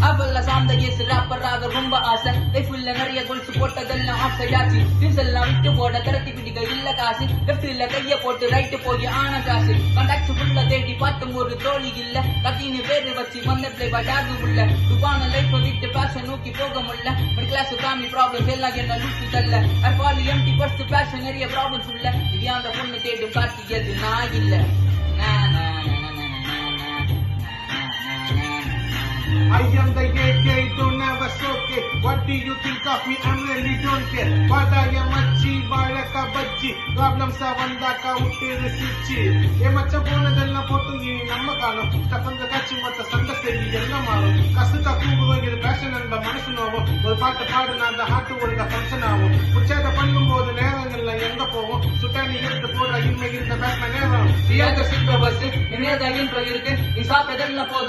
அப்பல்ல சாந்த கேஸ் ராப்பராக ரொம்ப ஆசை லைஃப்ல நிறைய கோல்ஸ் போட்டதெல்லாம் ஆஃப் சைட் ஆச்சு திங்ஸ் எல்லாம் விட்டு போட திரட்டி பிடிக்க இல்ல காசு லெஃப்ட்ல கைய போட்டு ரைட் போய் ஆன காசு கண்டாக்ஸ் ஃபுல்லா தேடி பார்த்தும் ஒரு தோழி இல்ல கத்தின்னு பேரு வச்சு வந்த பிளே பட்டாது உள்ள துபான லைஃப் விட்டு பேஷன் நோக்கி போக முடியல மிடில் கிளாஸ் ஃபேமிலி ப்ராப்ளம்ஸ் எல்லாம் என்ன லூட்டு தள்ள அர்பாலி எம்டி ஃபர்ஸ்ட் பேஷன் நிறைய ப்ராப்ளம்ஸ் உள்ள இது அந்த பொண்ணு தேடும் காட்டியது நான் இல்ல I am the AK, don't never soak it. What do you think of me? I really don't care. What I am achi, balaka bajji. Problems are vandaka utte switch. Ye macha ponadella potu ni namma kaalo. Kasanda kachi matta sanda seri ella maalo. Kasuta kuuvuge passion and manasu novo. Or paata paadana the heart olga function avu. Puchada pannumbodhu nerangalla enga povom. Sutani eduthu poda image irundha back man never. Iyada sikka bus ineda intro irukku. Isa pedalla podu